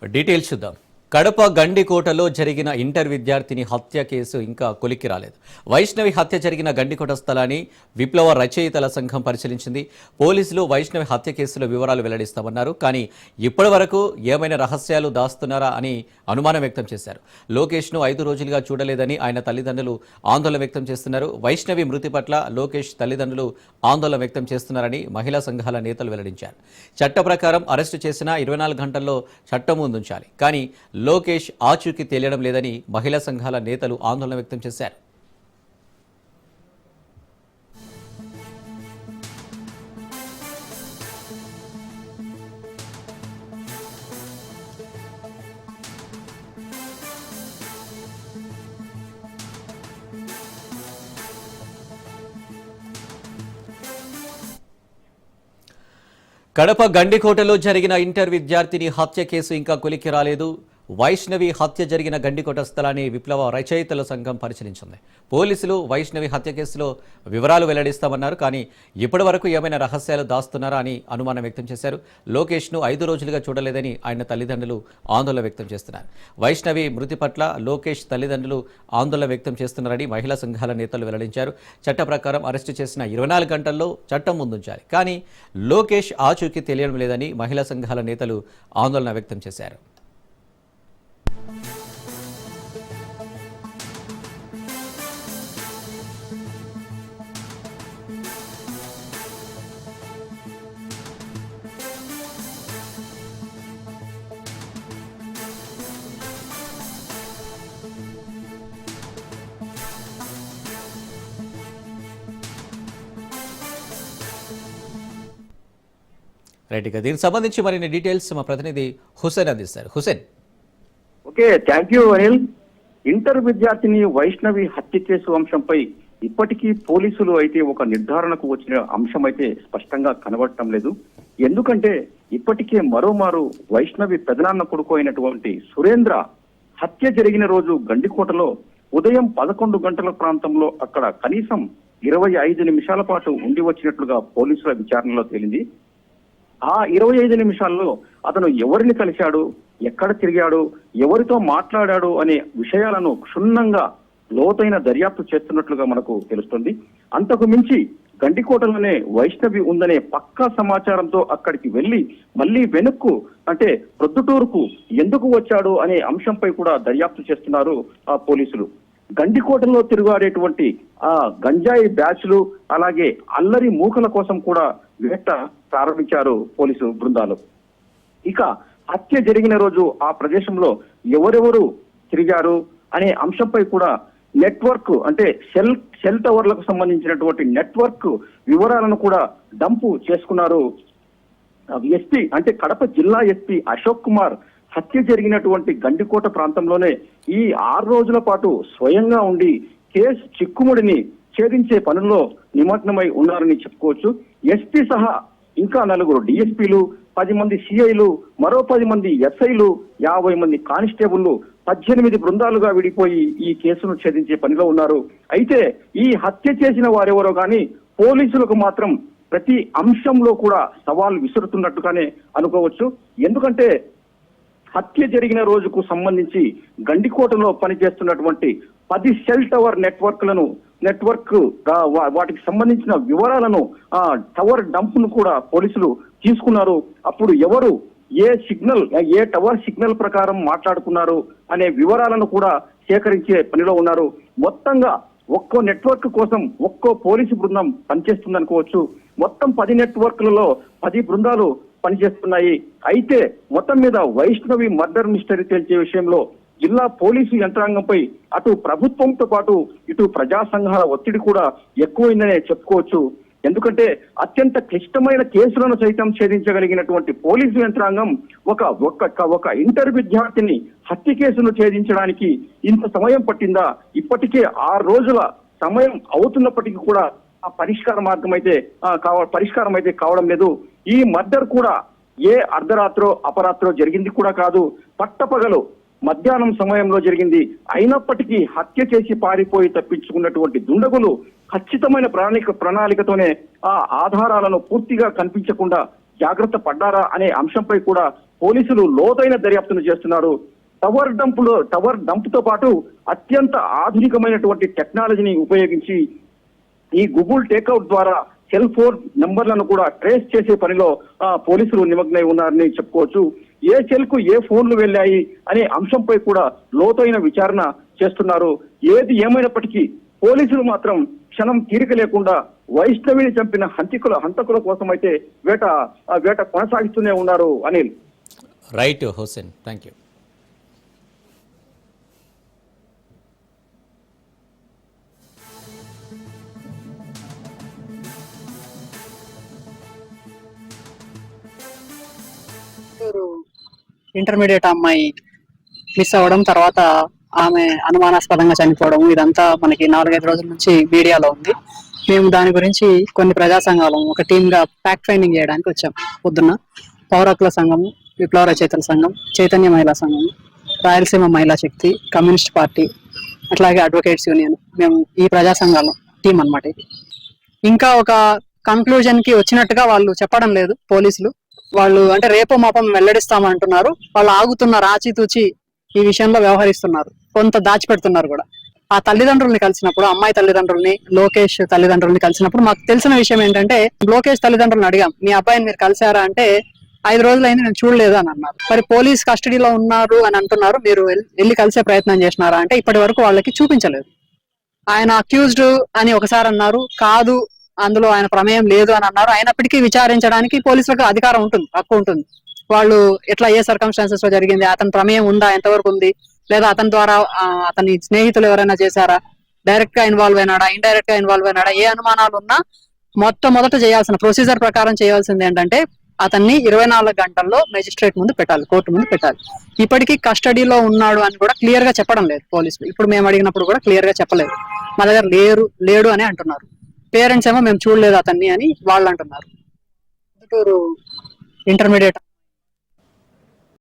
Details చూద్దాం. కడప గండికోటలో జరిగిన inter విద్యార్థిని హత్య కేసు ఇంకా కొలిక్కి రాలేదు. వైష్ణవి హత్య జరిగిన గండికోట స్థలాన్ని విప్లవ రచయితల సంఘం పరిశీలించింది. పోలీసులు వైష్ణవి హత్య కేసులో వివరాలు వెల్లడిస్తామన్నారు. కానీ ఇప్పటి వరకు ఏమైనా రహస్యాలు దాస్తున్నారా అని అనుమానం వ్యక్తం చేశారు. లోకేష్ను 5 రోజులుగా చూడలేదని ఆయన తల్లిదండ్రులు ఆందోళన వ్యక్తం చేస్తున్నారు. వైష్ణవి మృతి పట్ల లోకేష్ తల్లిదండ్రులు ఆందోళన వ్యక్తం చేస్తున్నారని మహిళా సంఘాల నేతలు వెల్లడించారు. చట్ట ప్రకారం అరెస్టు చేసిన 24 గంటల్లో చట్టం ముందుంచాలి. కానీ లోకేష్ ఆచూకీ తెలియడం లేదని మహిళా సంఘాల నేతలు ఆందోళన వ్యక్తం చేశారు. కడప గండికోటలో జరిగిన ఇంటర్ విద్యార్థిని హత్య కేసు ఇంకా కొలిక్కి రాలేదు. వైష్ణవి హత్య జరిగిన గండికోట స్థలాన్ని విప్లవ రచయితల సంఘం పరిశీలించింది. పోలీసులు వైష్ణవి హత్య కేసులో వివరాలు వెల్లడిస్తామన్నారు. కానీ ఇప్పటి వరకు ఏమైనా రహస్యాలు దాస్తున్నారా అని అనుమానం వ్యక్తం చేశారు. లోకేష్ను 5 రోజులుగా చూడలేదని ఆయన తల్లిదండ్రులు ఆందోళన వ్యక్తం చేస్తున్నారు. వైష్ణవి మృతి పట్ల లోకేష్ తల్లిదండ్రులు ఆందోళన వ్యక్తం చేస్తున్నారని మహిళా సంఘాల నేతలు వెల్లడించారు. చట్ట ప్రకారం అరెస్టు చేసిన 24 గంటల్లో చట్టం ముందుంచాలి. కానీ లోకేష్ ఆచూకీ తెలియడం లేదని మహిళా సంఘాల నేతలు ఆందోళన వ్యక్తం చేశారు. రైట్, ఇక దీనికి సంబంధించి మరిన్ని డీటెయిల్స్ మా ప్రతినిధి హుసేన్ అందిస్తారు. Hussain. Okay, thank you Anil. Inter విద్యార్థిని వైష్ణవి హత్య కేసు అంశంపై ఇప్పటికీ పోలీసులు అయితే ఒక నిర్ధారణకు వచ్చిన అంశం అయితే స్పష్టంగా కనబడటం లేదు. ఎందుకంటే ఇప్పటికే మరోమారు వైష్ణవి పెదనాన్న కొడుకు అయినటువంటి సురేంద్ర హత్య జరిగిన రోజు గండికోటలో ఉదయం 11 గంటల ప్రాంతంలో అక్కడ కనీసం 25 నిమిషాల పాటు ఉండి వచ్చినట్లుగా పోలీసుల విచారణలో తేలింది. ఆ 25 నిమిషాల్లో అతను ఎవరిని కలిశాడు, ఎక్కడ తిరిగాడు, ఎవరితో మాట్లాడాడు అనే విషయాలను క్షుణ్ణంగా లోతైన దర్యాప్తు చేస్తున్నట్లుగా మనకు తెలుస్తుంది. అంతకు మించి గండికోటలోనే వైష్ణవి ఉందనే పక్కా సమాచారంతో అక్కడికి వెళ్లి మళ్లీ వెనుక్కు అంటే ప్రొద్దుటూరుకు ఎందుకు వచ్చాడు అనే అంశంపై కూడా దర్యాప్తు చేస్తున్నారు ఆ పోలీసులు. గండికోటలో తిరుగాడేటువంటి ఆ గంజాయి బ్యాచ్లు అలాగే అల్లరి మూకల కోసం కూడా వేట ప్రారంభించారు పోలీసు బృందాలు. ఇక హత్య జరిగిన రోజు ఆ ప్రదేశంలో ఎవరెవరు తిరిగారు అనే అంశంపై కూడా నెట్వర్క్ అంటే సెల్ టవర్లకు సంబంధించినటువంటి నెట్వర్క్ వివరాలను కూడా డంపు చేసుకున్నారు ఎస్పీ అంటే కడప జిల్లా ఎస్పీ అశోక్ కుమార్. హత్య జరిగినటువంటి గండికోట ప్రాంతంలోనే ఈ 6 రోజుల పాటు స్వయంగా ఉండి కేసు చిక్కుముడిని ఛేదించే పనుల్లో నిమగ్నమై ఉన్నారని చెప్పుకోవచ్చు. ఎస్పీ సహా ఇంకా 4 డిఎస్పీలు, 10 మంది సిఐలు, మరో 10 మంది ఎస్ఐలు, 50 మంది కానిస్టేబుళ్లు 18 బృందాలుగా విడిపోయి ఈ కేసును ఛేదించే పనిలో ఉన్నారు. అయితే ఈ హత్య చేసిన వారెవరో గాని పోలీసులకు మాత్రం ప్రతి అంశంలో కూడా సవాల్ విసురుతున్నట్టుగానే అనుకోవచ్చు. ఎందుకంటే హత్య జరిగిన రోజుకు సంబంధించి గండికోటలో పనిచేస్తున్నటువంటి 10 సెల్ టవర్ నెట్వర్క్ వాటికి సంబంధించిన వివరాలను టవర్ డంప్ ను కూడా పోలీసులు తీసుకున్నారు. అప్పుడు ఎవరు ఏ టవర్ సిగ్నల్ ప్రకారం మాట్లాడుకున్నారు అనే వివరాలను కూడా సేకరించే పనిలో ఉన్నారు. మొత్తంగా ఒక్కో నెట్వర్క్ కోసం ఒక్కో పోలీసు బృందం పనిచేస్తుందనుకోవచ్చు. మొత్తం 10 నెట్వర్క్లలో 10 బృందాలు పనిచేస్తున్నాయి. అయితే మొత్తం మీద వైష్ణవి మర్డర్ మిస్టరీ తేల్చే విషయంలో జిల్లా పోలీసు యంత్రాంగంపై అటు ప్రభుత్వంతో పాటు ఇటు ప్రజా సంఘాల ఒత్తిడి కూడా ఎక్కువైందనే చెప్పుకోవచ్చు. ఎందుకంటే అత్యంత క్లిష్టమైన కేసులను సైతం ఛేదించగలిగినటువంటి పోలీసు యంత్రాంగం ఒక ఇంటర్ విద్యార్థిని హత్య కేసును ఛేదించడానికి ఇంత సమయం పట్టిందా? ఇప్పటికే 6 రోజుల సమయం అవుతున్నప్పటికీ కూడా ఆ పరిష్కారం అయితే కావడం లేదు. ఈ మర్డర్ కూడా ఏ అర్ధరాత్రో అపరాత్రో జరిగింది కూడా కాదు, పట్టపగలు మధ్యాహ్నం సమయంలో జరిగింది. అయినప్పటికీ హత్య చేసి పారిపోయి తప్పించుకున్నటువంటి దుండగులు ఖచ్చితమైన ప్రణాళికతోనే ఆ ఆధారాలను పూర్తిగా కనిపించకుండా జాగ్రత్త పడ్డారా అనే అంశంపై కూడా పోలీసులు లోతైన దర్యాప్తును చేస్తున్నారు. టవర్ డంప్ తో పాటు అత్యంత ఆధునికమైనటువంటి టెక్నాలజీని ఉపయోగించి ఈ గూగుల్ టేక్అవుట్ ద్వారా సెల్ ఫోన్ నంబర్లను కూడా ట్రేస్ చేసే పనిలో పోలీసులు నిమగ్నై ఉన్నారని చెప్పుకోవచ్చు. ఏ సెల్ కు ఏ ఫోన్లు వెళ్ళాయి అనే అంశంపై కూడా లోతైన విచారణ చేస్తున్నారు. ఏది ఏమైనప్పటికీ పోలీసులు మాత్రం క్షణం తీరిక లేకుండా వైష్ణవిని చంపిన హంతకుల కోసం అయితే వేట కొనసాగిస్తూనే ఉన్నారు. Anil. Right Hussain, thank you. Intermediate అమ్మాయి మిస్ అవ్వడం, తర్వాత ఆమె అనుమానాస్పదంగా చనిపోవడం, ఇదంతా మనకి 4-5 రోజుల నుంచి మీడియాలో ఉంది. మేము దాని గురించి కొన్ని ప్రజా సంఘాలు ఒక టీమ్ గా ఫ్యాక్ట్ ఫైండింగ్ చేయడానికి వచ్చాం. పొద్దున్న పౌర హక్కుల సంఘం, విప్లవ రచయితల సంఘం, చైతన్య మహిళా సంఘం, రాయలసీమ మహిళా శక్తి, కమ్యూనిస్ట్ పార్టీ, అట్లాగే అడ్వకేట్స్ యూనియన్, మేము ఈ ప్రజా సంఘాల టీం అన్నమాట. ఇంకా ఒక కన్క్లూజన్ కి వచ్చినట్టుగా వాళ్ళు చెప్పడం లేదు పోలీసులు. వాళ్ళు అంటే రేపో మాపం వెల్లడిస్తామంటున్నారు. వాళ్ళు ఆగుతున్నారు, ఆచితూచి ఈ విషయంలో వ్యవహరిస్తున్నారు, కొంత దాచిపెడుతున్నారు కూడా. ఆ తల్లిదండ్రుల్ని కలిసినప్పుడు, అమ్మాయి తల్లిదండ్రుల్ని, లోకేష్ తల్లిదండ్రుల్ని కలిసినప్పుడు మాకు తెలిసిన విషయం ఏంటంటే, లోకేష్ తల్లిదండ్రులను అడిగాం, మీ అబ్బాయిని మీరు కలిసారా అంటే 5 రోజులైంది నేను చూడలేదు అని అన్నారు. మరి పోలీస్ కస్టడీలో ఉన్నారు అని అంటున్నారు, మీరు వెళ్ళి కలిసే ప్రయత్నం చేసినారా అంటే ఇప్పటి వరకు వాళ్ళకి చూపించలేదు. ఆయన అక్యూజ్డ్ అని ఒకసారి అన్నారు, కాదు అందులో ఆయన ప్రమేయం లేదు అని అన్నారు. అయినప్పటికీ విచారించడానికి పోలీసులకు అధికారం ఉంటుంది, హక్కు ఉంటుంది. వాళ్ళు ఎట్లా, ఏ సర్కమ్స్టాన్సెస్ లో జరిగింది, అతని ప్రమేయం ఉందా, ఎంతవరకు ఉంది, లేదా అతని ద్వారా అతని స్నేహితులు ఎవరైనా చేశారా, డైరెక్ట్ గా ఇన్వాల్వ్ అయినాడా, ఇండైరెక్ట్ గా ఇన్వాల్వ్ అయినాడా, ఏ అనుమానాలు ఉన్నా మొట్టమొదట చేయాల్సిన ప్రొసీజర్ ప్రకారం చేయాల్సింది ఏంటంటే అతన్ని 24 గంటల్లో మెజిస్ట్రేట్ ముందు పెట్టాలి, కోర్టు ముందు పెట్టాలి. ఇప్పటికీ కస్టడీలో ఉన్నాడు అని కూడా క్లియర్ గా చెప్పడం లేదు పోలీసులు. ఇప్పుడు మేము అడిగినప్పుడు కూడా క్లియర్ గా చెప్పలేదు, మా దగ్గర లేడు అని అంటున్నారు. పేరెంట్స్ ఏమో మేము చూడలేదు అతన్ని అని వాళ్ళు అంటున్నారు. ఇంటర్మీడియట్